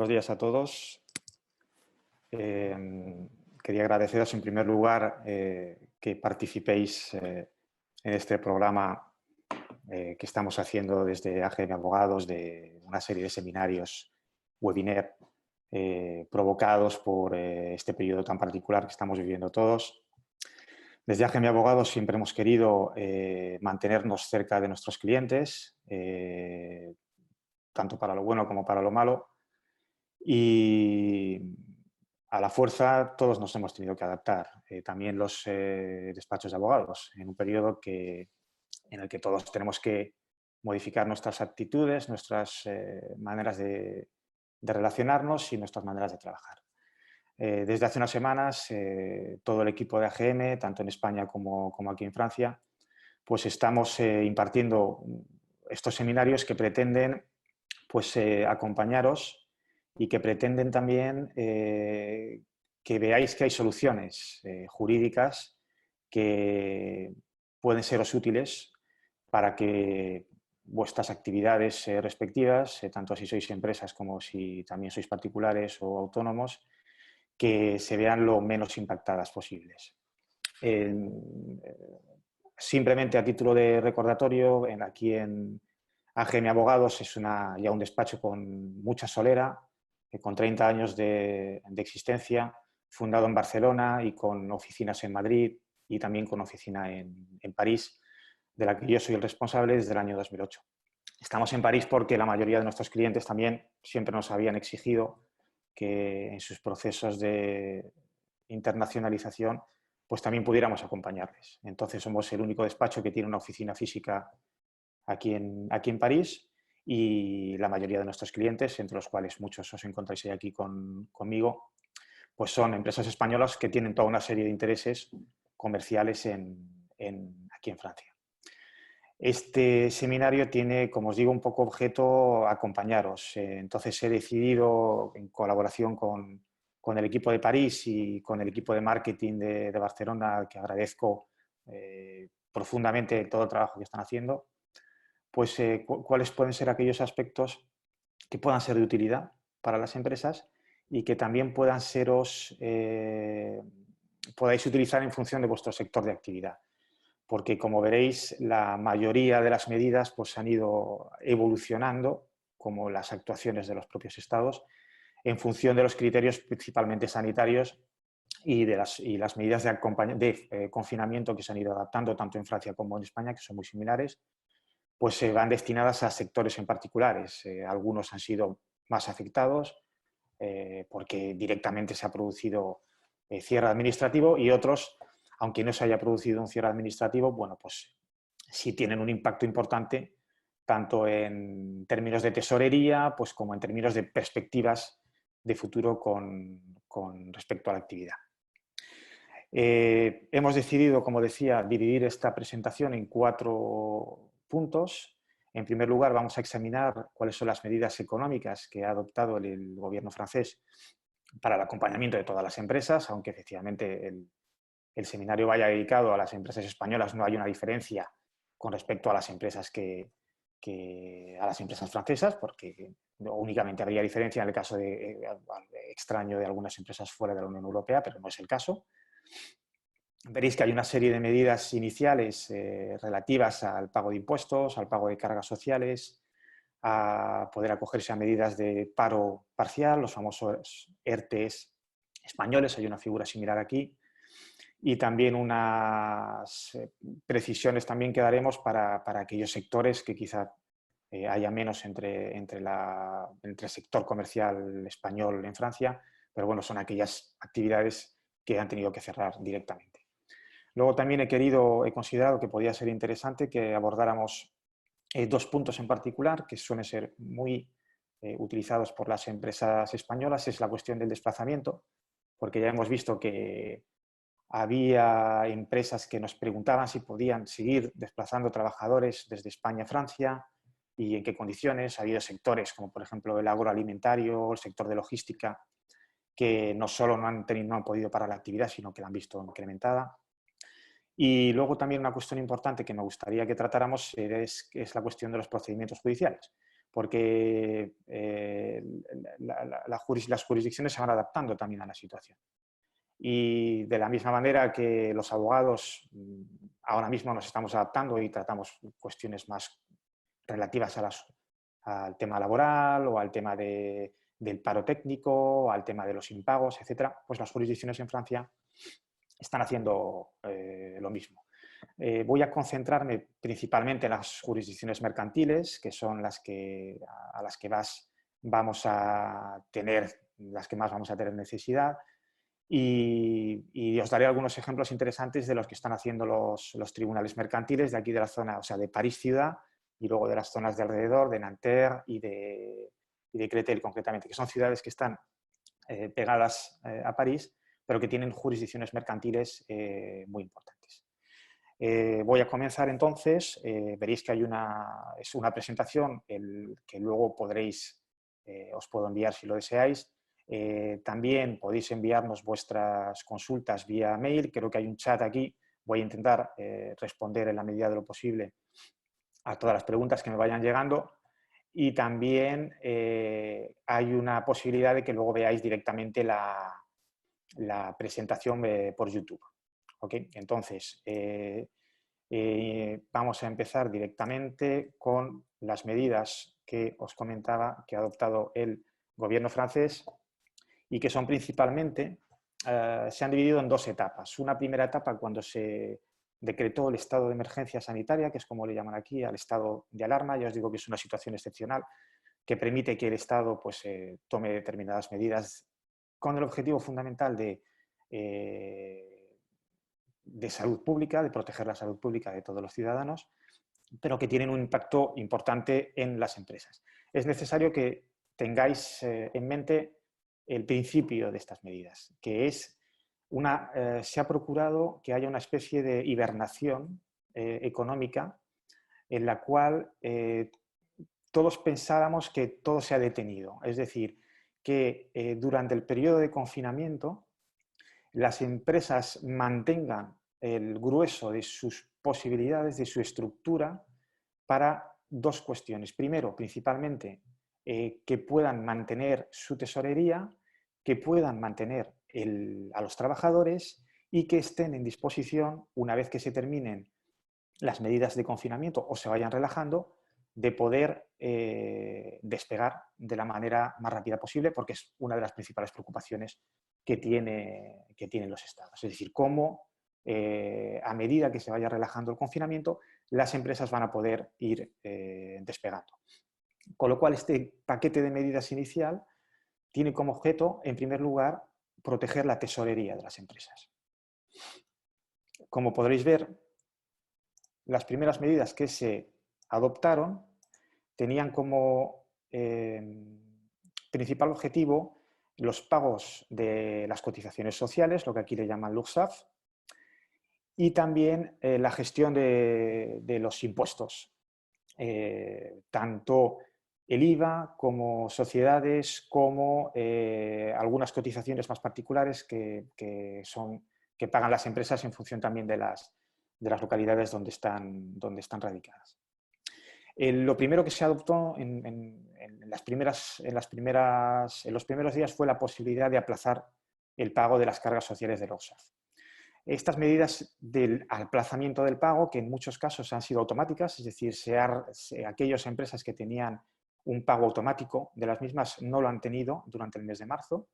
Buenos días a todos. Quería agradeceros en primer lugar que participéis en este programa que estamos haciendo desde AGM Abogados, de una serie de seminarios, webinar, provocados por este periodo tan particular que estamos viviendo todos. Desde AGM Abogados siempre hemos querido mantenernos cerca de nuestros clientes, tanto para lo bueno como para lo malo. Y a la fuerza todos nos hemos tenido que adaptar, también los despachos de abogados, en un periodo en el que todos tenemos que modificar nuestras actitudes, nuestras maneras de relacionarnos y nuestras maneras de trabajar. Desde hace unas semanas, todo el equipo de AGM, tanto en España como aquí en Francia, pues estamos impartiendo estos seminarios que pretenden pues, acompañaros y que pretenden también que veáis que hay soluciones jurídicas que pueden seros útiles para que vuestras actividades respectivas, tanto si sois empresas como si también sois particulares o autónomos, que se vean lo menos impactadas posibles. Simplemente a título de recordatorio, aquí en AGM Abogados es ya un despacho con mucha solera, con 30 años de existencia, fundado en Barcelona y con oficinas en Madrid y también con oficina en París, de la que yo soy el responsable desde el año 2008. Estamos en París porque la mayoría de nuestros clientes también siempre nos habían exigido que en sus procesos de internacionalización pues también pudiéramos acompañarles. Entonces somos el único despacho que tiene una oficina física aquí en París y la mayoría de nuestros clientes, entre los cuales muchos os encontráis aquí conmigo, pues son empresas españolas que tienen toda una serie de intereses comerciales aquí en Francia. Este seminario tiene, como os digo, un poco objeto acompañaros. Entonces he decidido, en colaboración con el equipo de París y con el equipo de marketing de Barcelona, que agradezco profundamente todo el trabajo que están haciendo, pues cuáles pueden ser aquellos aspectos que puedan ser de utilidad para las empresas y que también podáis utilizar en función de vuestro sector de actividad. Porque, como veréis, la mayoría de las medidas pues, han ido evolucionando, como las actuaciones de los propios estados, en función de los criterios principalmente sanitarios y las medidas de confinamiento que se han ido adaptando tanto en Francia como en España, que son muy similares, pues se van destinadas a sectores en particulares. Algunos han sido más afectados porque directamente se ha producido cierre administrativo y otros, aunque no se haya producido un cierre administrativo, bueno, pues sí tienen un impacto importante tanto en términos de tesorería pues como en términos de perspectivas de futuro con respecto a la actividad. Hemos decidido, como decía, dividir esta presentación en 4 puntos. En primer lugar, vamos a examinar cuáles son las medidas económicas que ha adoptado el gobierno francés para el acompañamiento de todas las empresas, aunque efectivamente el seminario vaya dedicado a las empresas españolas, no hay una diferencia con respecto a las empresas a las empresas francesas, porque únicamente habría diferencia en el caso extraño de algunas empresas fuera de la Unión Europea, pero no es el caso. Veréis que hay una serie de medidas iniciales relativas al pago de impuestos, al pago de cargas sociales, a poder acogerse a medidas de paro parcial, los famosos ERTEs españoles, hay una figura similar aquí, y también unas precisiones también que daremos para aquellos sectores que quizá haya menos entre el sector comercial español en Francia, pero bueno, son aquellas actividades que han tenido que cerrar directamente. Luego también he considerado que podía ser interesante que abordáramos 2 puntos en particular que suelen ser muy utilizados por las empresas españolas. Es la cuestión del desplazamiento, porque ya hemos visto que había empresas que nos preguntaban si podían seguir desplazando trabajadores desde España a Francia y en qué condiciones. Ha habido sectores como por ejemplo el agroalimentario, el sector de logística, que no solo no han podido parar la actividad, sino que la han visto incrementada. Y luego también una cuestión importante que me gustaría que tratáramos es la cuestión de los procedimientos judiciales, porque las jurisdicciones se van adaptando también a la situación. Y de la misma manera que los abogados ahora mismo nos estamos adaptando y tratamos cuestiones más relativas al tema laboral o al tema del paro técnico o al tema de los impagos, etcétera, pues las jurisdicciones en Francia están haciendo lo mismo. Voy a concentrarme principalmente en las jurisdicciones mercantiles, que son a las que vamos a tener, las que más vamos a tener necesidad, y os daré algunos ejemplos interesantes de los que están haciendo los tribunales mercantiles de aquí de la zona, o sea, de París ciudad, y luego de las zonas de alrededor, de Nanterre y de Créteil concretamente, que son ciudades que están pegadas a París, pero que tienen jurisdicciones mercantiles muy importantes. Voy a comenzar entonces, veréis que es una presentación que luego podréis, os puedo enviar si lo deseáis. También podéis enviarnos vuestras consultas vía mail, creo que hay un chat aquí, voy a intentar responder en la medida de lo posible a todas las preguntas que me vayan llegando, y también hay una posibilidad de que luego veáis directamente la presentación por YouTube. ¿Okay? Entonces, vamos a empezar directamente con las medidas que os comentaba que ha adoptado el gobierno francés y que son principalmente, se han dividido en dos etapas. Una primera etapa cuando se decretó el estado de emergencia sanitaria, que es como le llaman aquí, al estado de alarma. Ya os digo que es una situación excepcional que permite que el Estado pues, tome determinadas medidas con el objetivo fundamental de salud pública, de proteger la salud pública de todos los ciudadanos, pero que tienen un impacto importante en las empresas. Es necesario que tengáis en mente el principio de estas medidas, que es se ha procurado que haya una especie de hibernación económica en la cual todos pensábamos que todo se ha detenido. Es decir, que durante el periodo de confinamiento las empresas mantengan el grueso de sus posibilidades, de su estructura, para dos cuestiones. Primero, principalmente, que puedan mantener su tesorería, que puedan mantener a los trabajadores y que estén en disposición, una vez que se terminen las medidas de confinamiento o se vayan relajando, de poder despegar de la manera más rápida posible, porque es una de las principales preocupaciones que tienen los estados. Es decir, cómo a medida que se vaya relajando el confinamiento, las empresas van a poder ir despegando. Con lo cual, este paquete de medidas inicial tiene como objeto, en primer lugar, proteger la tesorería de las empresas. Como podréis ver, las primeras medidas que se adoptaron tenían como principal objetivo los pagos de las cotizaciones sociales, lo que aquí le llaman l'URSSAF, y también la gestión de los impuestos, tanto el IVA como sociedades, como algunas cotizaciones más particulares que pagan las empresas en función también de las localidades donde están radicadas. Lo primero que se adoptó en los primeros días fue la posibilidad de aplazar el pago de las cargas sociales de l'URSSAF. Estas medidas del aplazamiento del pago, que en muchos casos han sido automáticas, es decir, aquellas empresas que tenían un pago automático de las mismas no lo han tenido durante el mes de marzo,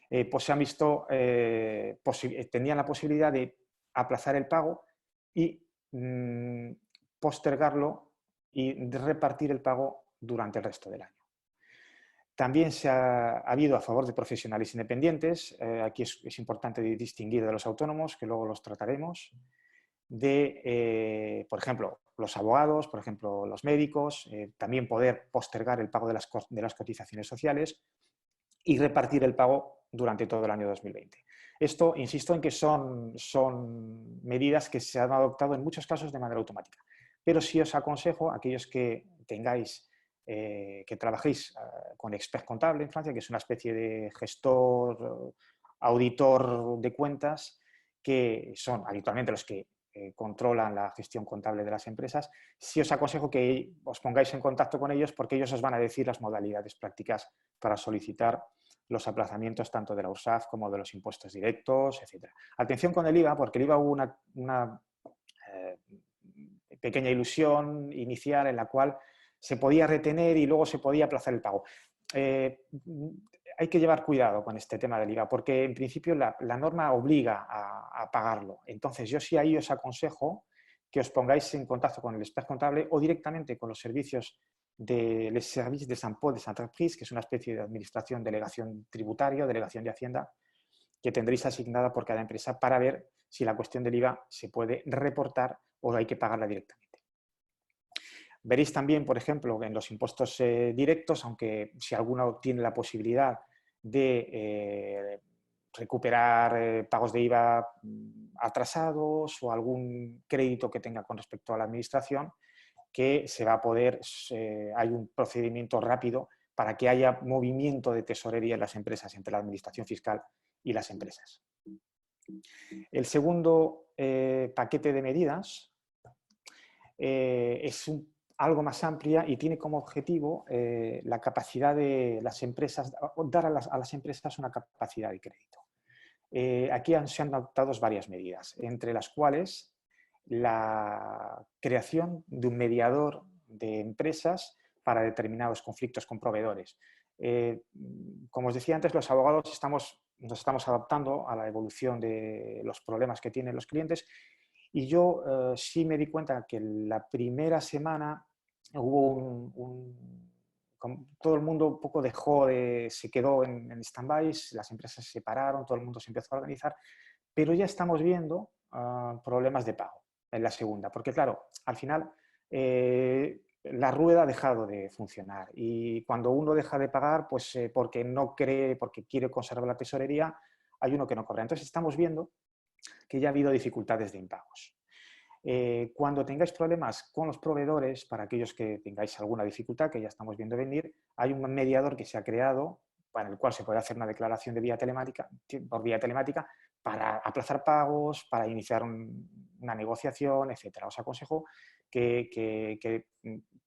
pues se han visto, tenían la posibilidad de aplazar el pago y postergarlo y de repartir el pago durante el resto del año. También ha habido a favor de profesionales independientes, aquí es importante distinguir de los autónomos, que luego los trataremos, por ejemplo, los abogados, por ejemplo, los médicos, también poder postergar el pago de las cotizaciones sociales y repartir el pago durante todo el año 2020. Esto, insisto en que son medidas que se han adoptado en muchos casos de manera automática. Pero sí os aconsejo, aquellos que que trabajéis con expert contable en Francia, que es una especie de gestor, auditor de cuentas, que son habitualmente los que controlan la gestión contable de las empresas, sí os aconsejo que os pongáis en contacto con ellos porque ellos os van a decir las modalidades prácticas para solicitar los aplazamientos tanto de la URSSAF como de los impuestos directos, etc. Atención con el IVA, porque el IVA hubo una pequeña ilusión inicial en la cual se podía retener y luego se podía aplazar el pago. Hay que llevar cuidado con este tema del IVA, porque en principio la norma obliga a pagarlo. Entonces, yo sí ahí os aconsejo que os pongáis en contacto con el expert contable o directamente con los servicios de les services des impôts des entreprises, que es una especie de administración, delegación tributaria, delegación de Hacienda, que tendréis asignada por cada empresa para ver si la cuestión del IVA se puede reportar o hay que pagarla directamente. Veréis también, por ejemplo, en los impuestos directos, aunque si alguno tiene la posibilidad de recuperar pagos de IVA atrasados o algún crédito que tenga con respecto a la administración, que se va a poder, hay un procedimiento rápido para que haya movimiento de tesorería en las empresas entre la administración fiscal y las empresas. El segundo paquete de medidas es algo más amplia y tiene como objetivo la capacidad de las empresas, dar a las empresas una capacidad de crédito. Aquí se han adoptado varias medidas, entre las cuales la creación de un mediador de empresas para determinados conflictos con proveedores. Como os decía antes, los abogados nos estamos adaptando a la evolución de los problemas que tienen los clientes y yo sí me di cuenta que la primera semana hubo todo el mundo un poco se quedó en stand-by, las empresas se separaron, todo el mundo se empezó a organizar, pero ya estamos viendo problemas de pago en la segunda, porque claro, al final la rueda ha dejado de funcionar y cuando uno deja de pagar, pues porque no cree, porque quiere conservar la tesorería, hay uno que no cobra. Entonces estamos viendo que ya ha habido dificultades de impagos. Cuando tengáis problemas con los proveedores, para aquellos que tengáis alguna dificultad, que ya estamos viendo venir, hay un mediador que se ha creado para el cual se puede hacer una declaración de por vía telemática para aplazar pagos, para iniciar una negociación, etc. Os aconsejo que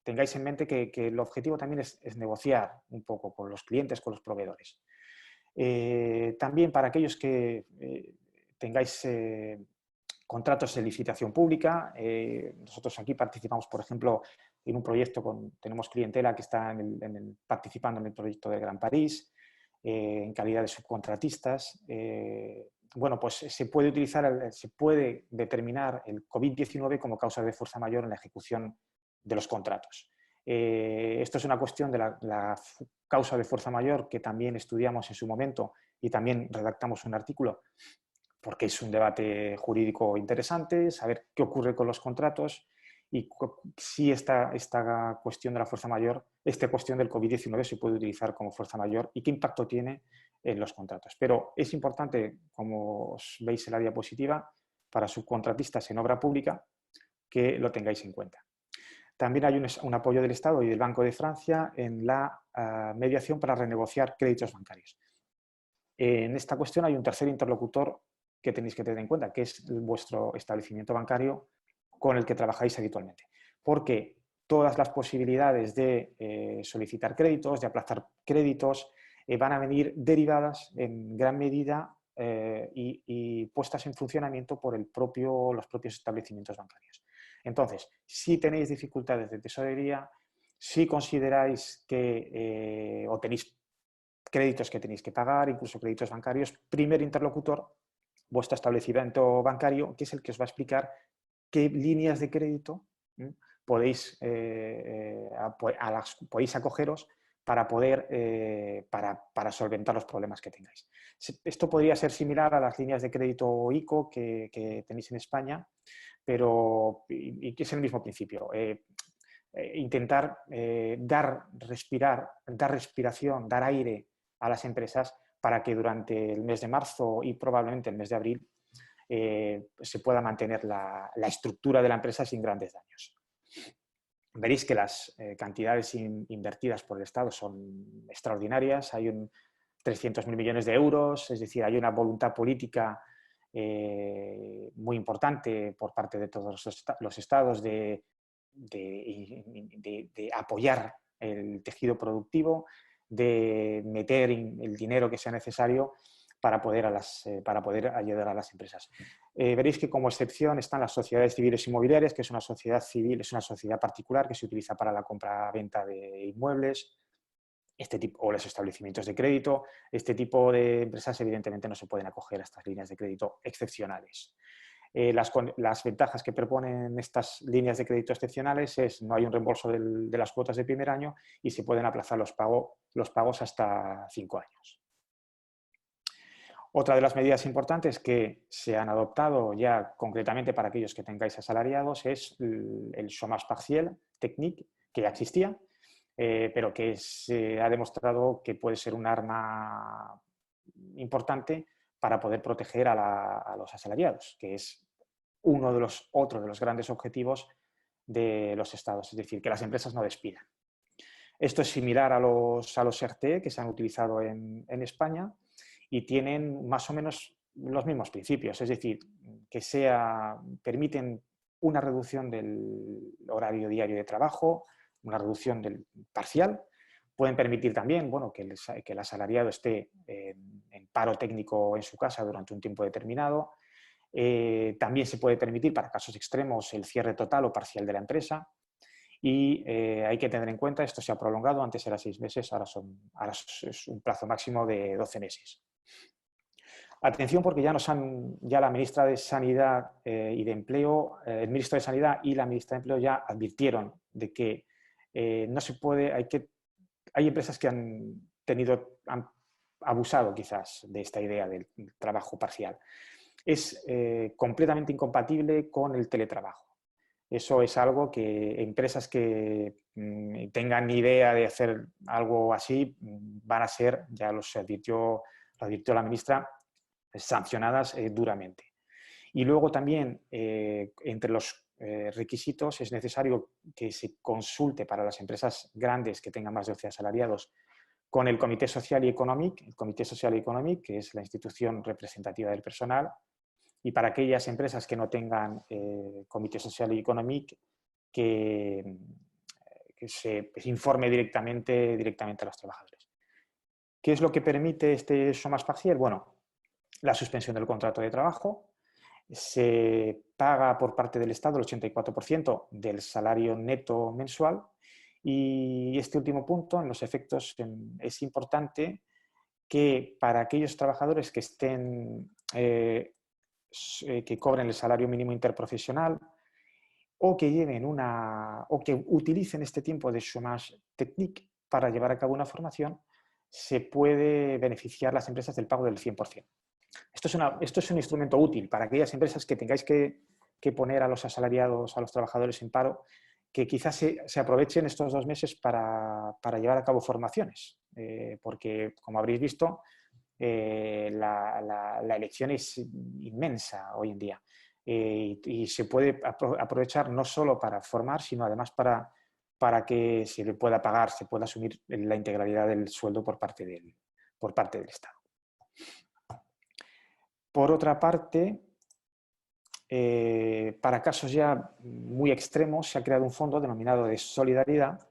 tengáis en mente que el objetivo también es negociar un poco con los clientes, con los proveedores. También para aquellos que tengáis contratos de licitación pública. Nosotros aquí participamos, por ejemplo, en un proyecto, tenemos clientela que está participando en el proyecto del Gran París, en calidad de subcontratistas. Bueno, pues se puede determinar el COVID-19 como causa de fuerza mayor en la ejecución de los contratos. Esto es una cuestión de la causa de fuerza mayor que también estudiamos en su momento y también redactamos un artículo porque es un debate jurídico interesante, saber qué ocurre con los contratos y si esta cuestión de la fuerza mayor, esta cuestión del COVID-19 se puede utilizar como fuerza mayor y qué impacto tiene en los contratos. Pero es importante, como os veis en la diapositiva, para subcontratistas en obra pública, que lo tengáis en cuenta. También hay un apoyo del Estado y del Banco de Francia en la mediación para renegociar créditos bancarios. En esta cuestión hay un tercer interlocutor que tenéis que tener en cuenta, que es vuestro establecimiento bancario con el que trabajáis habitualmente. Porque todas las posibilidades de solicitar créditos, de aplazar créditos, van a venir derivadas en gran medida y puestas en funcionamiento por los propios establecimientos bancarios. Entonces, si tenéis dificultades de tesorería, si consideráis que o tenéis créditos que tenéis que pagar, incluso créditos bancarios, primer interlocutor, vuestro establecimiento bancario, que es el que os va a explicar qué líneas de crédito podéis acogeros para poder para solventar los problemas que tengáis. Esto podría ser similar a las líneas de crédito ICO que tenéis en España, pero y que es el mismo principio. Intentar dar respiración, dar aire a las empresas para que durante el mes de marzo y probablemente el mes de abril se pueda mantener la estructura de la empresa sin grandes daños. Veréis que las cantidades invertidas por el Estado son extraordinarias, hay 300.000 millones de euros, es decir, hay una voluntad política muy importante por parte de todos los estados de apoyar el tejido productivo, de meter el dinero que sea necesario para poder ayudar a las empresas. Veréis que como excepción están las sociedades civiles inmobiliarias, que es una sociedad civil, es una sociedad particular que se utiliza para la compra-venta de inmuebles, o los establecimientos de crédito. Este tipo de empresas evidentemente no se pueden acoger a estas líneas de crédito excepcionales. Las ventajas que proponen estas líneas de crédito excepcionales es no hay un reembolso de las cuotas de primer año y se pueden aplazar los pagos hasta 5 años. Otra de las medidas importantes que se han adoptado ya concretamente para aquellos que tengáis asalariados es el chômage partiel technique, que ya existía, pero que se ha demostrado que puede ser un arma importante para poder proteger a los asalariados, que es otro de los grandes objetivos de los estados, es decir, que las empresas no despidan. Esto es similar a los ERTE que se han utilizado en España y tienen más o menos los mismos principios, es decir, que permiten una reducción del horario diario de trabajo, una reducción del parcial. Pueden permitir también que el asalariado esté en paro técnico en su casa durante un tiempo determinado. También se puede permitir, para casos extremos, el cierre total o parcial de la empresa. Y hay que tener en cuenta, esto se ha prolongado, antes era 6 meses, ahora es un plazo máximo de 12 meses. Atención, porque ya la ministra de Sanidad y de Empleo, el ministro de Sanidad y la ministra de Empleo ya advirtieron de que no se puede, hay empresas que han abusado quizás de esta idea del trabajo parcial. Es completamente incompatible con el teletrabajo. Eso es algo que empresas que tengan idea de hacer algo así van a ser, ya lo advirtió la ministra, sancionadas duramente. Y luego también, entre los requisitos, es necesario que se consulte para las empresas grandes que tengan más de 12 asalariados con el Comité Social y Económic, que es la institución representativa del personal, y para aquellas empresas que no tengan Comité Social y Económic, que se informe directamente a los trabajadores. ¿Qué es lo que permite este chômage partiel? Bueno, la suspensión del contrato de trabajo, se paga por parte del Estado el 84% del salario neto mensual, y este último punto, en los efectos, es importante que para aquellos trabajadores que que cobren el salario mínimo interprofesional o que utilicen este tiempo de chômage technique para llevar a cabo una formación, se puede beneficiar las empresas del pago del 100%. Esto es un instrumento útil para aquellas empresas que tengáis que poner a los asalariados, a los trabajadores en paro, que quizás se aprovechen estos 2 meses para llevar a cabo formaciones, porque, como habréis visto, la elección es inmensa hoy en día, y se puede aprovechar no solo para formar, sino además para que se le pueda pagar, se pueda asumir la integralidad del sueldo por parte del Estado. Por otra parte, para casos ya muy extremos, se ha creado un fondo denominado de solidaridad,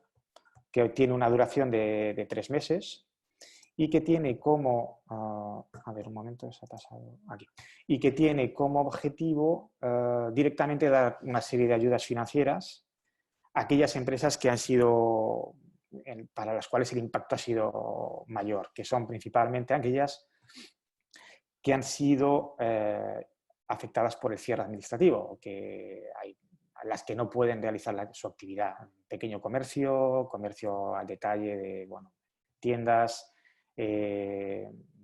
que tiene una duración de 3 meses y que tiene como, a ver, un momento, se ha pasado aquí, y que tiene como objetivo directamente dar una serie de ayudas financieras a aquellas empresas que han sido, para las cuales el impacto ha sido mayor, que son principalmente aquellas que han sido afectadas por el cierre administrativo, las que no pueden realizar su actividad. Pequeño comercio, comercio al detalle de tiendas,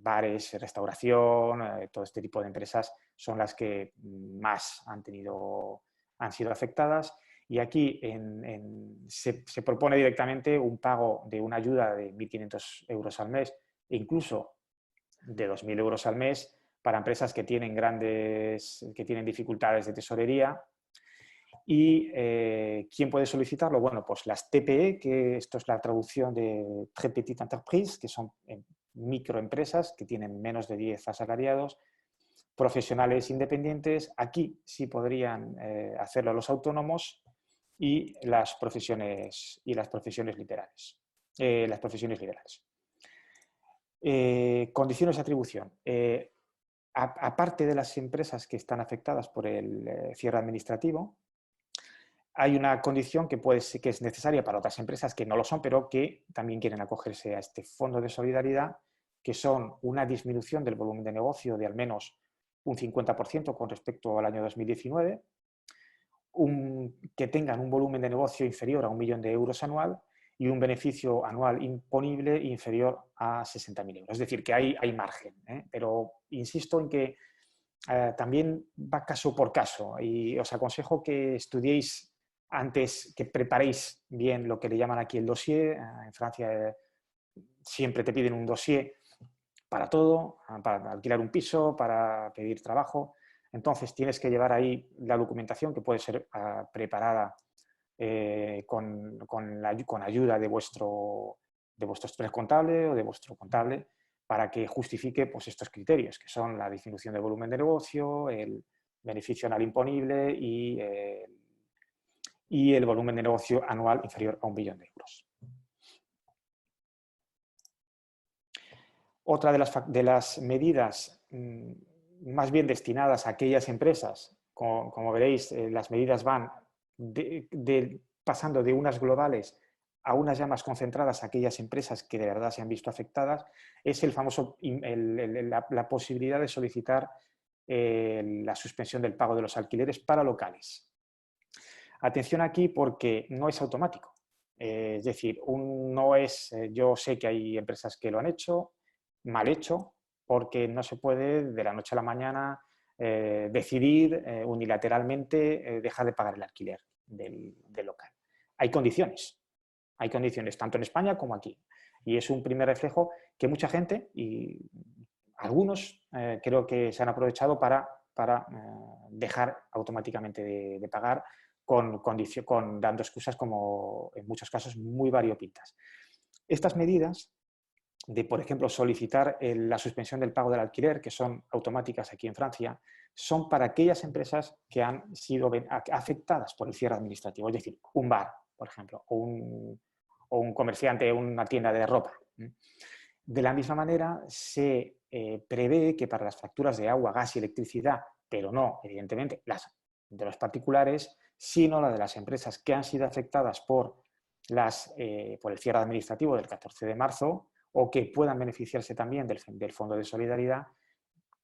bares, restauración, todo este tipo de empresas son las que más han sido afectadas. Y aquí se propone directamente un pago de una ayuda de 1.500 euros al mes e incluso de 2.000 euros al mes para empresas que tienen dificultades de tesorería. ¿Y quién puede solicitarlo? Bueno, pues las TPE, que esto es la traducción de Très Petite Entreprise, que son microempresas que tienen menos de 10 asalariados, profesionales independientes. Aquí sí podrían hacerlo los autónomos y las profesiones liberales. Condiciones de atribución. Aparte de las empresas que están afectadas por el cierre administrativo, hay una condición que es necesaria para otras empresas que no lo son, pero que también quieren acogerse a este fondo de solidaridad, que son una disminución del volumen de negocio de al menos un 50% con respecto al año 2019, que tengan un volumen de negocio inferior a 1 millón de euros anual y un beneficio anual imponible inferior a 60.000 euros. Es decir, que hay margen, pero insisto en que también va caso por caso y os aconsejo que estudiéis antes, que preparéis bien lo que le llaman aquí el dossier. En Francia siempre te piden un dossier para todo, para alquilar un piso, para pedir trabajo. Entonces tienes que llevar ahí la documentación que puede ser preparada con ayuda de vuestro experto contable o de vuestro contable para que justifique pues, estos criterios, que son la disminución del volumen de negocio, el beneficio anual imponible y el volumen de negocio anual inferior a 1 millón de euros. Otra de las medidas más bien destinadas a aquellas empresas, como veréis, las medidas van pasando de unas globales a unas ya más concentradas a aquellas empresas que de verdad se han visto afectadas, es el famoso, la posibilidad de solicitar la suspensión del pago de los alquileres para locales. Atención aquí porque no es automático. Es decir, yo sé que hay empresas que lo han hecho, mal hecho, porque no se puede de la noche a la mañana decidir unilateralmente dejar de pagar el alquiler del local. Hay condiciones tanto en España como aquí. Y es un primer reflejo que mucha gente, y algunos creo que se han aprovechado para dejar automáticamente de pagar dando excusas como en muchos casos muy variopintas. Estas medidas de, por ejemplo, solicitar la suspensión del pago del alquiler, que son automáticas aquí en Francia, son para aquellas empresas que han sido afectadas por el cierre administrativo, es decir, un bar, por ejemplo, o un comerciante, una tienda de ropa. De la misma manera, se prevé que para las facturas de agua, gas y electricidad, pero no, evidentemente, las de los particulares, sino las de las empresas que han sido afectadas por el cierre administrativo del 14 de marzo o que puedan beneficiarse también del Fondo de Solidaridad,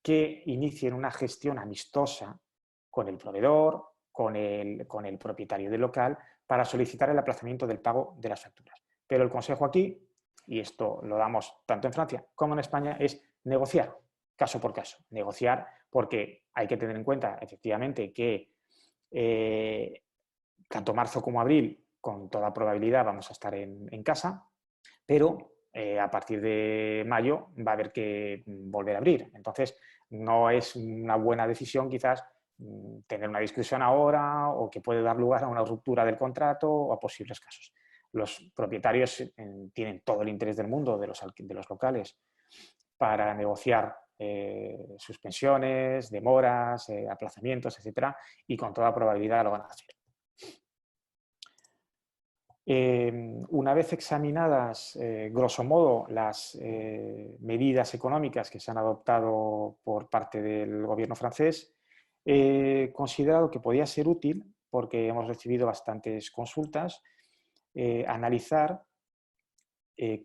que inicien una gestión amistosa con el proveedor, con el propietario del local, para solicitar el aplazamiento del pago de las facturas. Pero el consejo aquí, y esto lo damos tanto en Francia como en España, es negociar, caso por caso. Negociar porque hay que tener en cuenta, efectivamente, que tanto marzo como abril, con toda probabilidad, vamos a estar en casa, pero a partir de mayo va a haber que volver a abrir. Entonces, no es una buena decisión quizás tener una discusión ahora o que puede dar lugar a una ruptura del contrato o a posibles casos. Los propietarios tienen todo el interés del mundo de los locales para negociar suspensiones, demoras, aplazamientos, etcétera, y con toda probabilidad lo van a hacer. Una vez examinadas, grosso modo, las medidas económicas que se han adoptado por parte del gobierno francés, he considerado que podía ser útil, porque hemos recibido bastantes consultas, analizar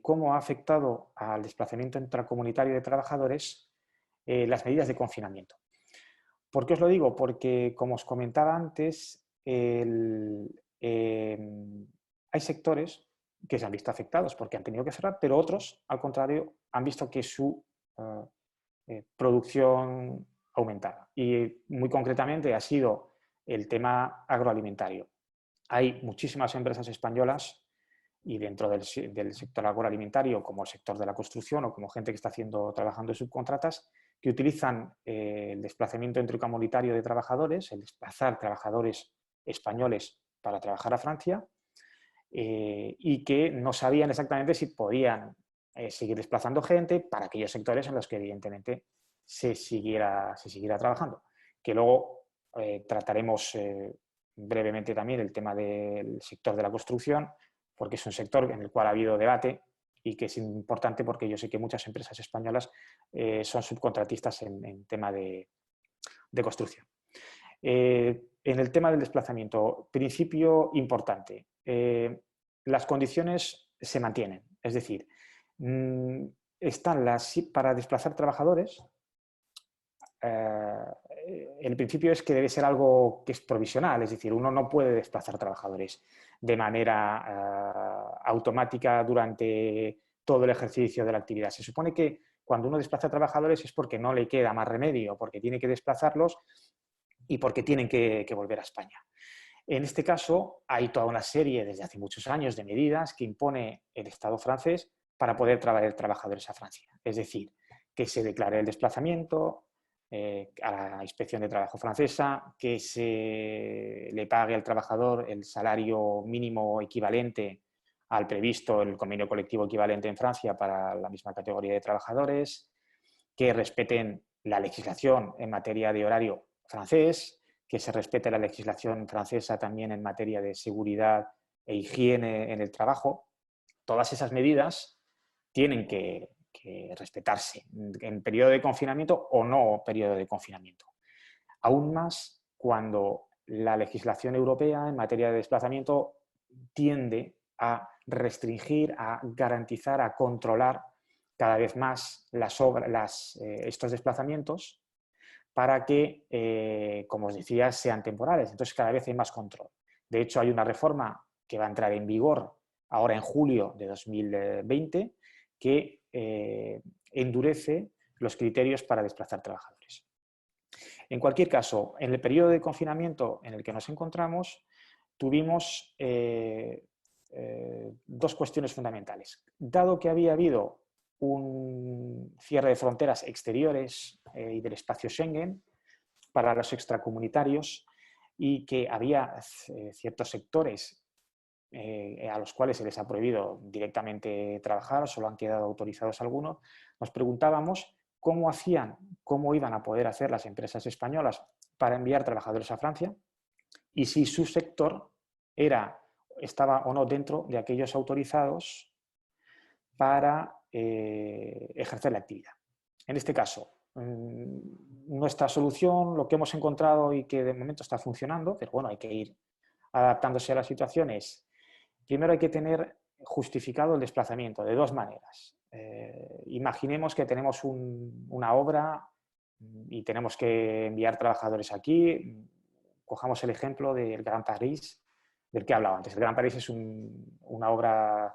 cómo ha afectado al desplazamiento intracomunitario de trabajadores las medidas de confinamiento. ¿Por qué os lo digo? Porque, como os comentaba antes, hay sectores que se han visto afectados porque han tenido que cerrar, pero otros, al contrario, han visto que su producción aumentaba. Y muy concretamente ha sido el tema agroalimentario. Hay muchísimas empresas españolas y dentro del sector agroalimentario, como el sector de la construcción o como gente que está trabajando en subcontratas, que utilizan el desplazamiento intracomunitario de trabajadores, el desplazar trabajadores españoles para trabajar a Francia, y que no sabían exactamente si podían seguir desplazando gente para aquellos sectores en los que evidentemente se siguiera trabajando. Que luego trataremos brevemente también el tema del sector de la construcción, porque es un sector en el cual ha habido debate y que es importante porque yo sé que muchas empresas españolas son subcontratistas en tema de construcción. En el tema del desplazamiento, principio importante, las condiciones se mantienen, es decir, están para desplazar trabajadores. El principio es que debe ser algo que es provisional, es decir, uno no puede desplazar trabajadores de manera automática durante todo el ejercicio de la actividad. Se supone que cuando uno desplaza trabajadores es porque no le queda más remedio, porque tiene que desplazarlos y porque tienen que volver a España. En este caso, hay toda una serie, desde hace muchos años, de medidas que impone el Estado francés para poder traer trabajadores a Francia. Es decir, que se declare el desplazamiento a la Inspección de Trabajo francesa, que se le pague al trabajador el salario mínimo equivalente al previsto en el convenio colectivo equivalente en Francia para la misma categoría de trabajadores, que respeten la legislación en materia de horario francés, que se respete la legislación francesa también en materia de seguridad e higiene en el trabajo. Todas esas medidas tienen que respetarse en periodo de confinamiento o no periodo de confinamiento. Aún más cuando la legislación europea en materia de desplazamiento tiende a restringir, a garantizar, a controlar cada vez más estos desplazamientos para que, como os decía, sean temporales. Entonces, cada vez hay más control. De hecho, hay una reforma que va a entrar en vigor ahora en julio de 2020 que endurece los criterios para desplazar trabajadores. En cualquier caso, en el periodo de confinamiento en el que nos encontramos, tuvimos dos cuestiones fundamentales. Dado que había habido un cierre de fronteras exteriores y del espacio Schengen para los extracomunitarios y que había ciertos sectores a los cuales se les ha prohibido directamente trabajar, solo han quedado autorizados algunos, nos preguntábamos cómo hacían, cómo iban a poder hacer las empresas españolas para enviar trabajadores a Francia y si su sector estaba o no dentro de aquellos autorizados para ejercer la actividad. En este caso, nuestra solución, lo que hemos encontrado y que de momento está funcionando, pero bueno, hay que ir adaptándose a las situaciones. Primero hay que tener justificado el desplazamiento de dos maneras. Imaginemos que tenemos una obra y tenemos que enviar trabajadores aquí. Cojamos el ejemplo del Gran París, del que hablaba antes. El Gran París es una obra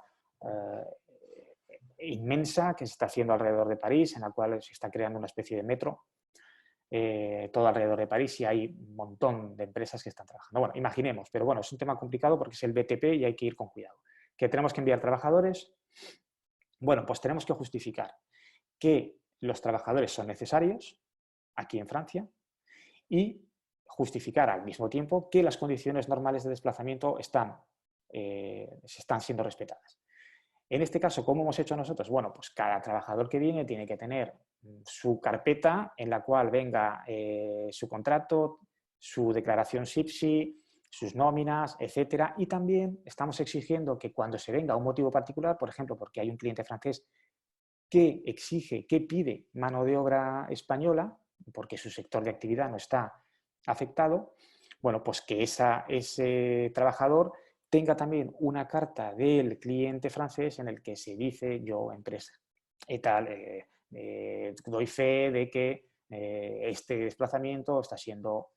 inmensa que se está haciendo alrededor de París, en la cual se está creando una especie de metro todo alrededor de París y hay un montón de empresas que están trabajando. Bueno, imaginemos, pero bueno, es un tema complicado porque es el BTP y hay que ir con cuidado. ¿Que tenemos que enviar trabajadores? Bueno, pues tenemos que justificar que los trabajadores son necesarios aquí en Francia y justificar al mismo tiempo que las condiciones normales de desplazamiento están siendo respetadas. En este caso, ¿cómo hemos hecho nosotros? Bueno, pues cada trabajador que viene tiene que tener su carpeta en la cual venga su contrato, su declaración SIPSI, sus nóminas, etcétera. Y también estamos exigiendo que cuando se venga un motivo particular, por ejemplo, porque hay un cliente francés que exige, que pide mano de obra española, porque su sector de actividad no está afectado, bueno, pues que ese trabajador tenga también una carta del cliente francés en el que se dice yo, empresa, y tal, doy fe de que este desplazamiento está siendo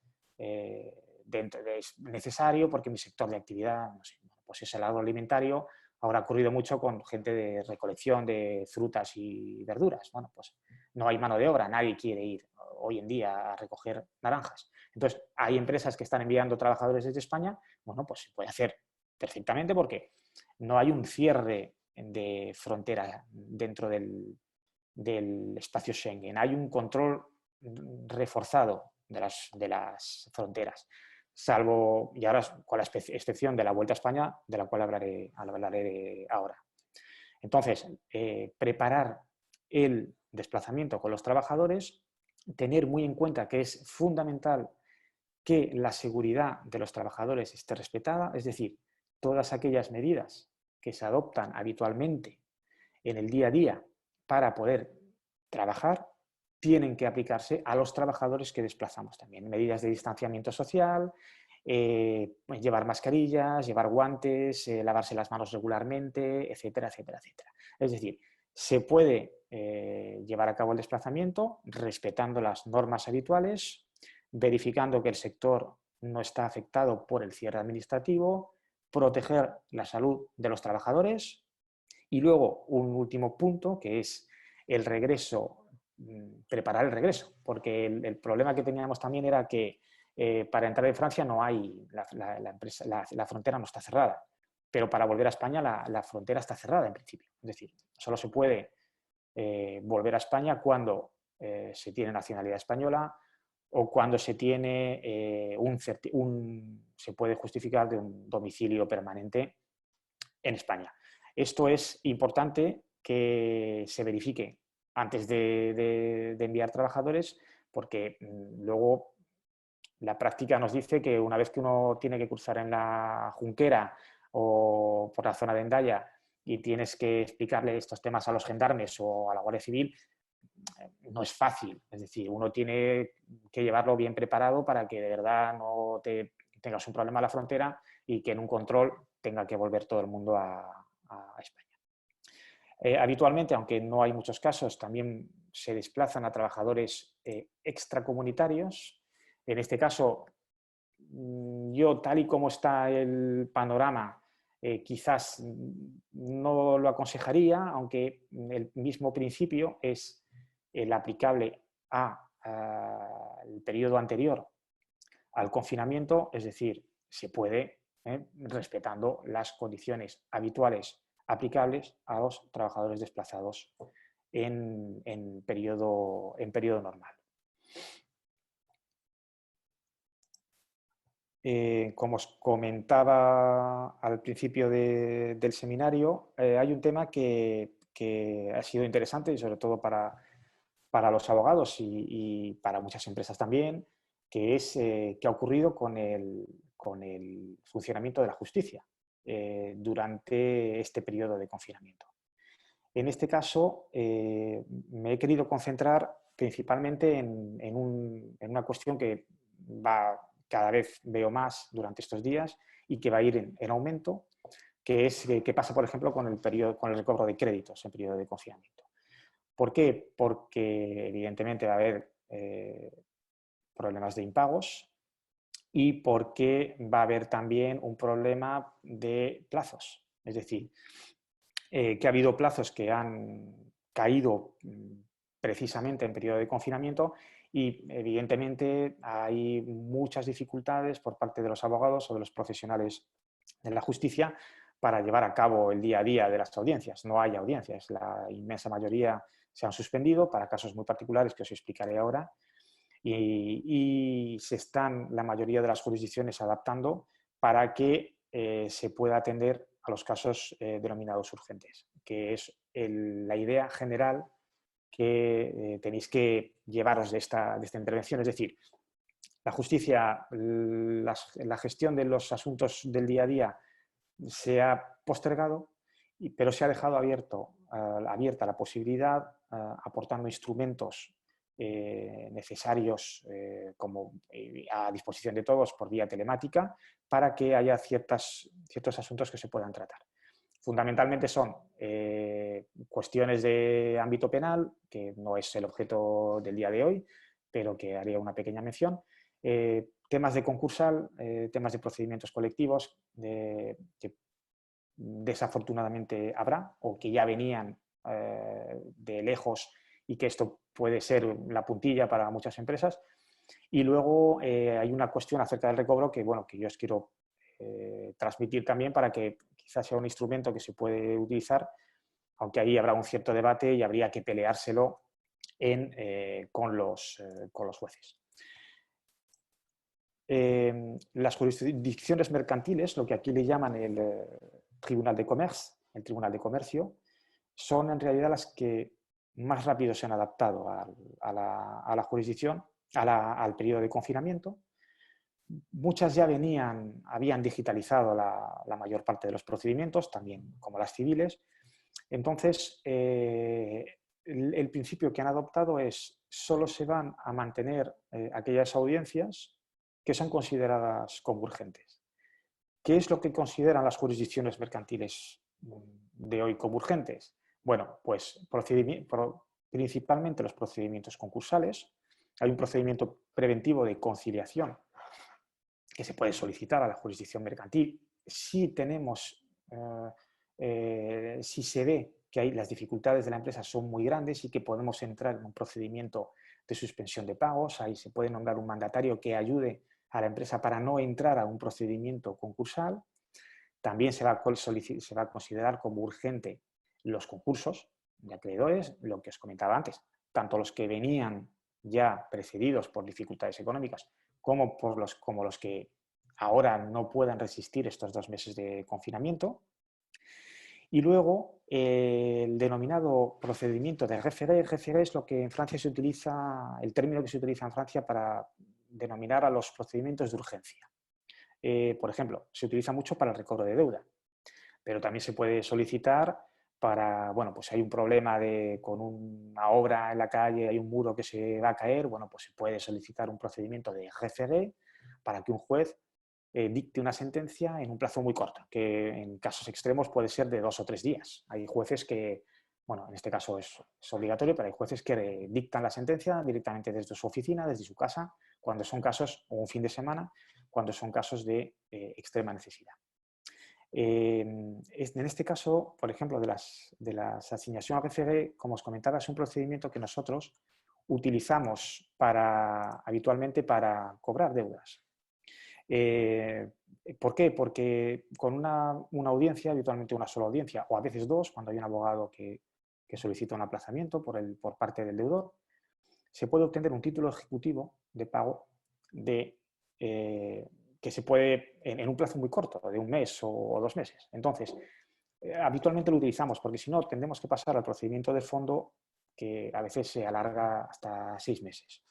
necesario porque mi sector de actividad, no sé, pues es el agroalimentario. Ahora ha ocurrido mucho con gente de recolección de frutas y verduras. Bueno, pues no hay mano de obra, nadie quiere ir hoy en día a recoger naranjas. Entonces, hay empresas que están enviando trabajadores desde España, bueno, pues se puede hacer perfectamente porque no hay un cierre de frontera dentro del espacio Schengen. Hay un control reforzado de las fronteras, salvo, y ahora con la excepción de la Vuelta a España, de la cual hablaré ahora. Entonces, preparar el desplazamiento con los trabajadores tener muy en cuenta que es fundamental que la seguridad de los trabajadores esté respetada, es decir, todas aquellas medidas que se adoptan habitualmente en el día a día para poder trabajar tienen que aplicarse a los trabajadores que desplazamos también. Medidas de distanciamiento social, llevar mascarillas, llevar guantes, lavarse las manos regularmente, etcétera, etcétera, etcétera. Es decir, se puede llevar a cabo el desplazamiento respetando las normas habituales, verificando que el sector no está afectado por el cierre administrativo, proteger la salud de los trabajadores y luego un último punto que es el regreso, preparar el regreso, porque el problema que teníamos también era que para entrar en Francia no hay, la frontera no está cerrada, pero para volver a España la frontera está cerrada en principio. Es decir, solo se puede volver a España cuando se tiene nacionalidad española o cuando se tiene se puede justificar de un domicilio permanente en España. Esto es importante que se verifique antes de enviar trabajadores, porque luego la práctica nos dice que una vez que uno tiene que cruzar en la Junquera o por la zona de Hendaya y tienes que explicarle estos temas a los gendarmes o a la Guardia Civil, no es fácil. Es decir, uno tiene que llevarlo bien preparado para que de verdad no tengas un problema a la frontera y que en un control tenga que volver todo el mundo a España. Habitualmente, aunque no hay muchos casos, también se desplazan a trabajadores extracomunitarios. En este caso, yo, tal y como está el panorama, quizás no lo aconsejaría, aunque el mismo principio es el aplicable al periodo anterior al confinamiento, es decir, se puede, respetando las condiciones habituales aplicables a los trabajadores desplazados en periodo normal. Como os comentaba al principio del seminario, hay un tema que ha sido interesante y sobre todo para los abogados y para muchas empresas también, que es qué ha ocurrido con el funcionamiento de la justicia durante este periodo de confinamiento. En este caso, me he querido concentrar principalmente en una cuestión que cada vez veo más durante estos días y que va a ir en aumento, que es qué pasa, por ejemplo, con el recobro de créditos en periodo de confinamiento. ¿Por qué? Porque evidentemente va a haber problemas de impagos y porque va a haber también un problema de plazos. Es decir, que ha habido plazos que han caído precisamente en periodo de confinamiento y evidentemente hay muchas dificultades por parte de los abogados o de los profesionales de la justicia para llevar a cabo el día a día de las audiencias. No hay audiencias, la inmensa mayoría se han suspendido para casos muy particulares que os explicaré ahora y se están la mayoría de las jurisdicciones adaptando para que se pueda atender a los casos denominados urgentes, que es la idea general que tenéis que llevaros de esta intervención. Es decir, la justicia, la gestión de los asuntos del día a día se ha postergado, pero se ha dejado abierta la posibilidad, aportando instrumentos necesarios a disposición de todos por vía telemática para que haya ciertos asuntos que se puedan tratar. Fundamentalmente son cuestiones de ámbito penal, que no es el objeto del día de hoy, pero que haría una pequeña mención. Temas de concursal, temas de procedimientos colectivos que desafortunadamente habrá o que ya venían de lejos y que esto puede ser la puntilla para muchas empresas. Y luego hay una cuestión acerca del recobro que, bueno, que yo os quiero transmitir también para que quizás sea un instrumento que se puede utilizar, aunque ahí habrá un cierto debate y habría que peleárselo con los jueces. Las jurisdicciones mercantiles, lo que aquí le llaman el Tribunal de Comercio, son en realidad las que más rápido se han adaptado a la jurisdicción, al periodo de confinamiento. Muchas ya habían digitalizado la mayor parte de los procedimientos, también como las civiles. Entonces, el principio que han adoptado es solo se van a mantener aquellas audiencias que son consideradas como urgentes. ¿Qué es lo que consideran las jurisdicciones mercantiles de hoy como urgentes? Bueno, pues principalmente los procedimientos concursales. Hay un procedimiento preventivo de conciliación que se puede solicitar a la jurisdicción mercantil si si se ve que las dificultades de la empresa son muy grandes y que podemos entrar en un procedimiento de suspensión de pagos. Ahí se puede nombrar un mandatario que ayude a la empresa para no entrar a un procedimiento concursal. También se va a considerar como urgente los concursos de acreedores, lo que os comentaba antes, tanto los que venían ya precedidos por dificultades económicas como los que ahora no puedan resistir estos 2 meses de confinamiento. Y luego el denominado procedimiento de référé. Référé es lo que en Francia se utiliza, el término que se utiliza en Francia para denominar a los procedimientos de urgencia. Por ejemplo, se utiliza mucho para el recobro de deuda, pero también se puede solicitar para, bueno, pues hay un problema con una obra en la calle, hay un muro que se va a caer, bueno, pues se puede solicitar un procedimiento de référé para que un juez dicte una sentencia en un plazo muy corto, que en casos extremos puede ser de 2 o 3 días. Hay jueces que, bueno, en este caso es obligatorio, pero hay jueces que dictan la sentencia directamente desde su oficina, desde su casa, cuando son casos, o un fin de semana, cuando son casos de extrema necesidad. En este caso, por ejemplo, de las asignaciones a référé, como os comentaba, es un procedimiento que nosotros utilizamos habitualmente para cobrar deudas. ¿Por qué? Porque con una audiencia, habitualmente una sola audiencia, o a veces 2, cuando hay un abogado que solicita un aplazamiento por parte del deudor, se puede obtener un título ejecutivo de pago que se puede en un plazo muy corto, de 1 mes o 2 meses. Entonces, habitualmente lo utilizamos porque si no tendremos que pasar al procedimiento de fondo que a veces se alarga hasta 6 meses.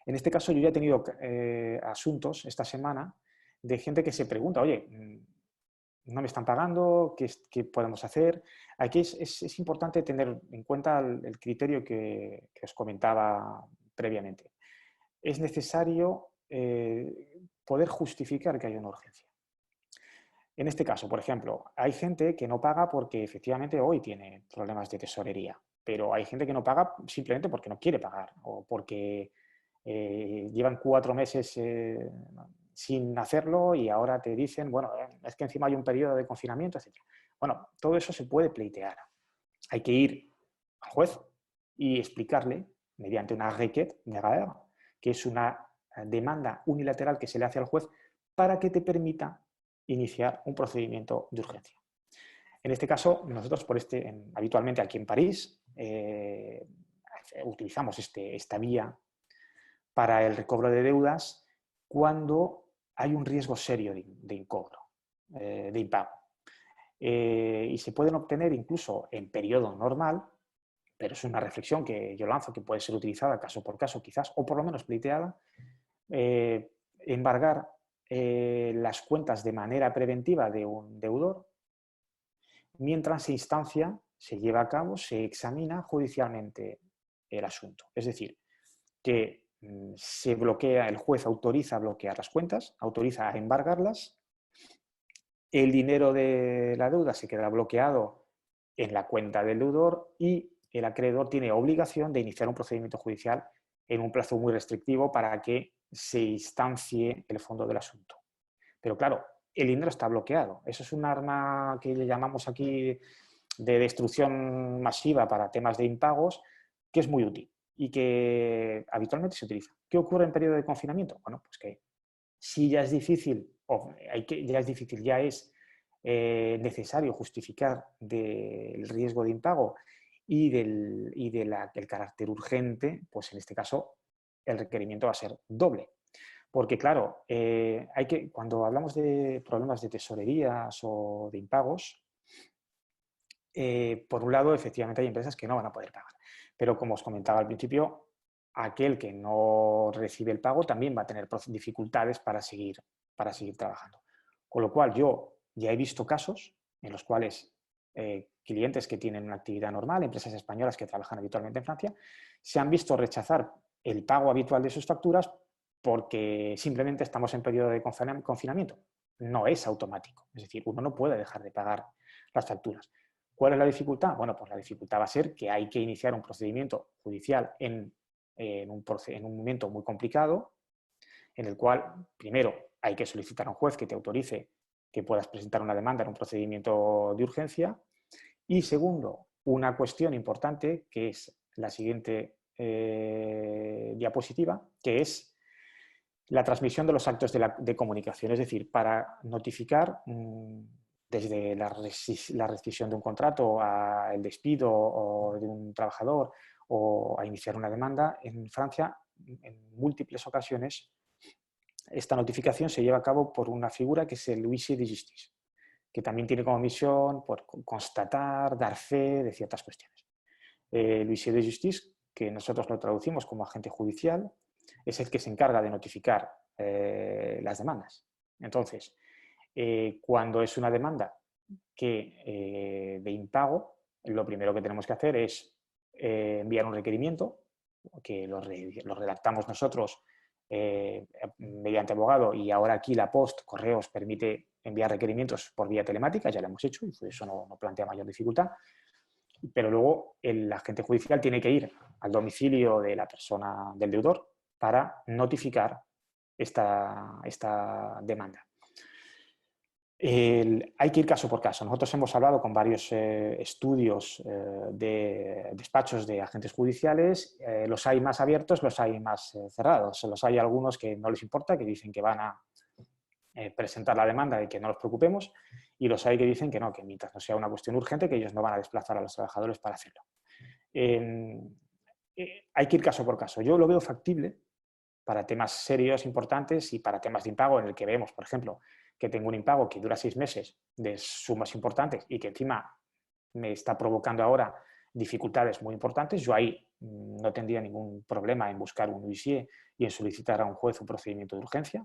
En este caso yo ya he tenido asuntos esta semana de gente que se pregunta, oye, no me están pagando, ¿qué podemos hacer? Aquí es importante tener en cuenta el criterio que os comentaba previamente. Es necesario poder justificar que hay una urgencia. En este caso, por ejemplo, hay gente que no paga porque efectivamente hoy tiene problemas de tesorería, pero hay gente que no paga simplemente porque no quiere pagar o porque llevan 4 meses sin hacerlo y ahora te dicen, bueno, es que encima hay un periodo de confinamiento, etc. Bueno, todo eso se puede pleitear. Hay que ir al juez y explicarle, mediante una requête négaire, que es una demanda unilateral que se le hace al juez para que te permita iniciar un procedimiento de urgencia. En este caso, nosotros habitualmente aquí en París utilizamos esta vía para el recobro de deudas cuando hay un riesgo serio de incobro, de impago. Y se pueden obtener incluso en periodo normal, pero es una reflexión que yo lanzo que puede ser utilizada caso por caso quizás, o por lo menos pleiteada, embargar las cuentas de manera preventiva de un deudor mientras se lleva a cabo, se examina judicialmente el asunto. Es decir, que se bloquea, el juez autoriza a bloquear las cuentas, autoriza a embargarlas, el dinero de la deuda se queda bloqueado en la cuenta del deudor y el acreedor tiene obligación de iniciar un procedimiento judicial en un plazo muy restrictivo para que se instancie el fondo del asunto. Pero claro, el dinero está bloqueado. Eso es un arma que le llamamos aquí de destrucción masiva para temas de impagos, que es muy útil y que habitualmente se utiliza. ¿Qué ocurre en periodo de confinamiento? Bueno, pues que si ya es difícil, ya es necesario justificar del riesgo de impago y del carácter urgente, pues en este caso el requerimiento va a ser doble. Porque claro, cuando hablamos de problemas de tesorerías o de impagos, por un lado, efectivamente hay empresas que no van a poder pagar. Pero como os comentaba al principio, aquel que no recibe el pago también va a tener dificultades para seguir trabajando. Con lo cual, yo ya he visto casos en los cuales clientes que tienen una actividad normal, empresas españolas que trabajan habitualmente en Francia, se han visto rechazar el pago habitual de sus facturas porque simplemente estamos en periodo de confinamiento. No es automático. Es decir, uno no puede dejar de pagar las facturas. ¿Cuál es la dificultad? Bueno, pues la dificultad va a ser que hay que iniciar un procedimiento judicial en un momento muy complicado, en el cual, primero, hay que solicitar a un juez que te autorice que puedas presentar una demanda en un procedimiento de urgencia. Y segundo, una cuestión importante, que es la siguiente diapositiva, que es la transmisión de los actos de comunicación. Es decir, para notificar desde la rescisión de un contrato al despido o de un trabajador o a iniciar una demanda, en Francia, en múltiples ocasiones, esta notificación se lleva a cabo por una figura que es el huissier de justice, que también tiene como misión por constatar, dar fe de ciertas cuestiones. El huissier de justice, que nosotros lo traducimos como agente judicial, es el que se encarga de notificar las demandas. Entonces, cuando es una demanda de impago, lo primero que tenemos que hacer es enviar un requerimiento, que lo redactamos nosotros mediante abogado, y ahora aquí la Post, Correos, permite enviar requerimientos por vía telemática, ya lo hemos hecho y eso no plantea mayor dificultad. Pero luego el agente judicial tiene que ir al domicilio de la persona, del deudor, para notificar esta demanda. Hay que ir caso por caso. Nosotros hemos hablado con varios estudios de despachos de agentes judiciales. Los hay más abiertos, los hay más cerrados. Los hay algunos que no les importa, que dicen que van a presentar la demanda y que no nos preocupemos, y los hay que dicen que no, que mientras no sea una cuestión urgente, que ellos no van a desplazar a los trabajadores para hacerlo. Hay que ir caso por caso. Yo lo veo factible para temas serios, importantes, y para temas de impago en el que vemos, por ejemplo, que tengo un impago que dura 6 meses de sumas importantes y que encima me está provocando ahora dificultades muy importantes. Yo ahí no tendría ningún problema en buscar un huissier y en solicitar a un juez un procedimiento de urgencia.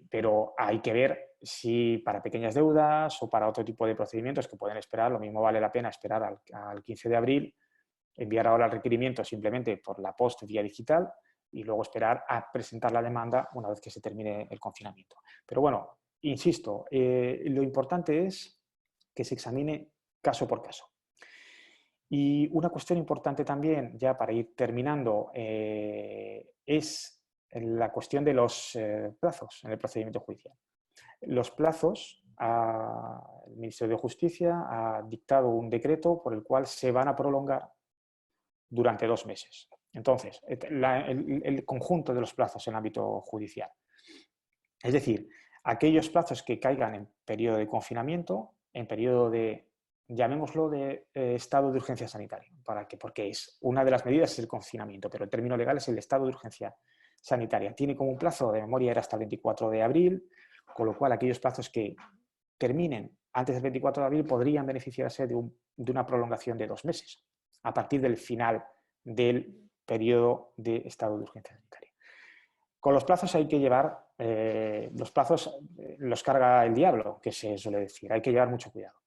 Pero hay que ver si para pequeñas deudas o para otro tipo de procedimientos que pueden esperar, lo mismo vale la pena esperar al 15 de abril, enviar ahora el requerimiento simplemente por la Post vía digital y luego esperar a presentar la demanda una vez que se termine el confinamiento. Pero bueno, insisto, lo importante es que se examine caso por caso. Y una cuestión importante también, ya para ir terminando, es la cuestión de los plazos en el procedimiento judicial. Los plazos, el Ministerio de Justicia ha dictado un decreto por el cual se van a prolongar durante 2 meses. Entonces, el conjunto de los plazos en el ámbito judicial. Es decir, aquellos plazos que caigan en periodo de confinamiento, en periodo de, llamémoslo, de estado de urgencia sanitaria, porque es una de las medidas es el confinamiento, pero el término legal es el estado de urgencia sanitaria. Tiene como un plazo de memoria era hasta el 24 de abril, con lo cual aquellos plazos que terminen antes del 24 de abril podrían beneficiarse de una prolongación de 2 meses, a partir del final del periodo de estado de urgencia sanitaria. Con los plazos hay que llevar, los plazos los carga el diablo, que se suele decir, hay que llevar mucho cuidado,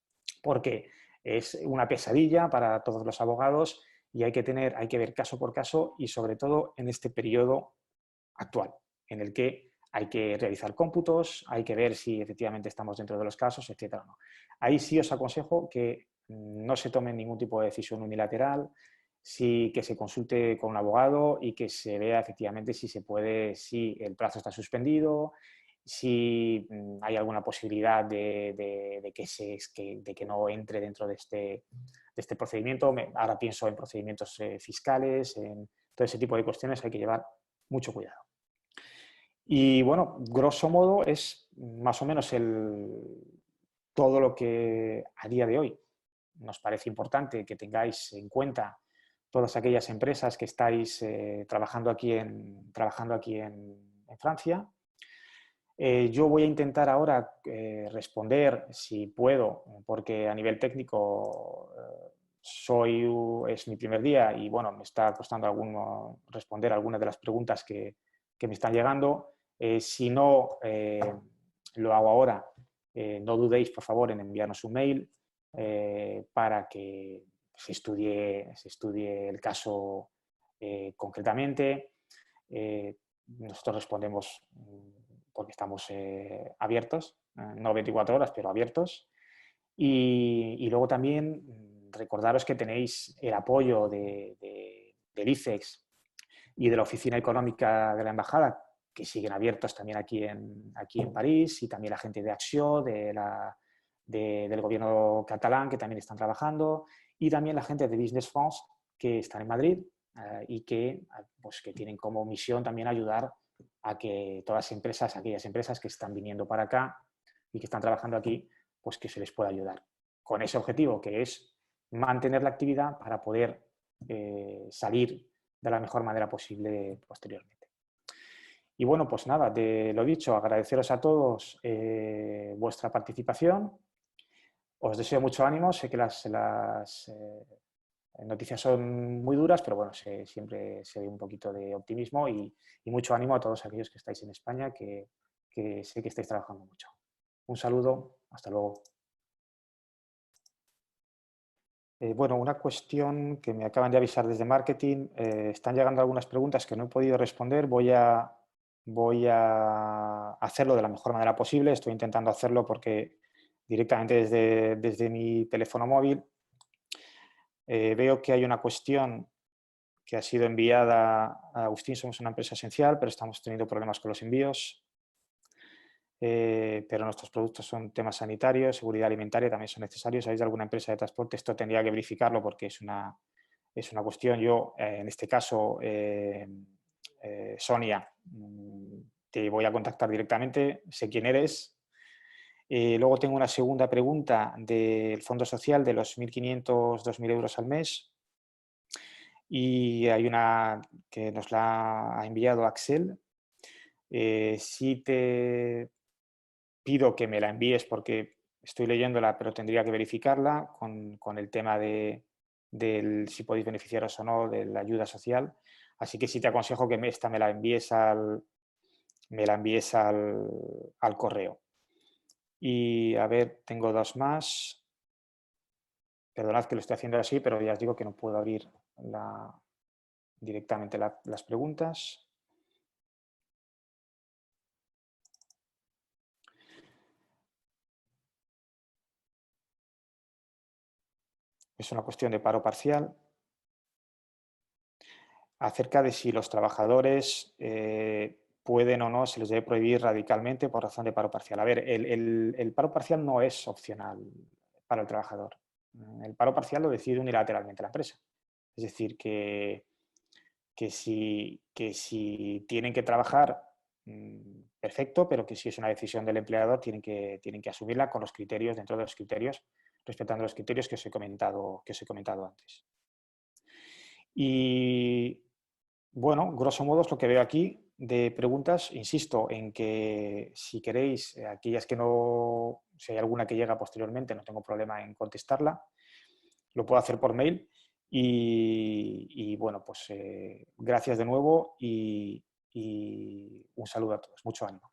porque es una pesadilla para todos los abogados y hay que ver caso por caso y sobre todo en este periodo actual, en el que hay que realizar cómputos, hay que ver si efectivamente estamos dentro de los casos, etcétera. Ahí sí os aconsejo que no se tome ningún tipo de decisión unilateral, sí que se consulte con un abogado y que se vea efectivamente si se puede, si el plazo está suspendido, si hay alguna posibilidad de que no entre dentro de este procedimiento. Ahora pienso en procedimientos fiscales, en todo ese tipo de cuestiones hay que llevar mucho cuidado. Y bueno, grosso modo es más o menos todo lo que a día de hoy nos parece importante que tengáis en cuenta todas aquellas empresas que estáis trabajando aquí en Francia. Yo voy a intentar ahora responder, si puedo, porque a nivel técnico es mi primer día y bueno, me está costando responder algunas de las preguntas que me están llegando. Si no lo hago ahora, no dudéis, por favor, en enviarnos un mail para que se estudie el caso concretamente. Nosotros respondemos porque estamos abiertos, no 24 horas, pero abiertos. Y luego también recordaros que tenéis el apoyo del ICEX y de la Oficina Económica de la Embajada, que siguen abiertos también aquí en París, y también la gente de Acció, del gobierno catalán, que también están trabajando, y también la gente de Business France, que están en Madrid y pues, que tienen como misión también ayudar a que todas las empresas, aquellas empresas que están viniendo para acá y que están trabajando aquí, pues que se les pueda ayudar. Con ese objetivo, que es mantener la actividad para poder salir de la mejor manera posible posteriormente. Y bueno, pues nada, de lo dicho, agradeceros a todos vuestra participación. Os deseo mucho ánimo. Sé que las noticias son muy duras, pero bueno, siempre se ve un poquito de optimismo y mucho ánimo a todos aquellos que estáis en España, que sé que estáis trabajando mucho. Un saludo, hasta luego. Bueno, una cuestión que me acaban de avisar desde marketing. Están llegando algunas preguntas que no he podido responder. Voy a hacerlo de la mejor manera posible. Estoy intentando hacerlo porque directamente desde mi teléfono móvil veo que hay una cuestión que ha sido enviada a Agustín. Somos una empresa esencial, pero estamos teniendo problemas con los envíos. Pero nuestros productos son temas sanitarios, seguridad alimentaria, también son necesarios. ¿Sabéis de alguna empresa de transporte? Esto tendría que verificarlo porque es una cuestión. Yo, en este caso, Sonia, te voy a contactar directamente, sé quién eres. Luego tengo una segunda pregunta del Fondo Social de los 1.500, 2.000 euros al mes. Y hay una que nos la ha enviado Axel. Si te pido que me la envíes porque estoy leyéndola, pero tendría que verificarla con el tema del si podéis beneficiaros o no de la ayuda social. Así que sí te aconsejo que esta me la envíes al correo. Y a ver, tengo dos más. Perdonad que lo estoy haciendo así, pero ya os digo que no puedo abrir directamente las preguntas. Es una cuestión de paro parcial, acerca de si los trabajadores pueden o no, se les debe prohibir radicalmente por razón de paro parcial. A ver, el paro parcial no es opcional para el trabajador. El paro parcial lo decide unilateralmente la empresa. Es decir, que si tienen que trabajar, perfecto, pero que si es una decisión del empleador, tienen que asumirla con los criterios, dentro de los criterios, respetando los criterios que os he comentado antes. Y bueno, grosso modo es lo que veo aquí de preguntas. Insisto en que si queréis, aquellas que no, si hay alguna que llega posteriormente, no tengo problema en contestarla. Lo puedo hacer por mail. Y bueno, pues gracias de nuevo y un saludo a todos. Mucho ánimo.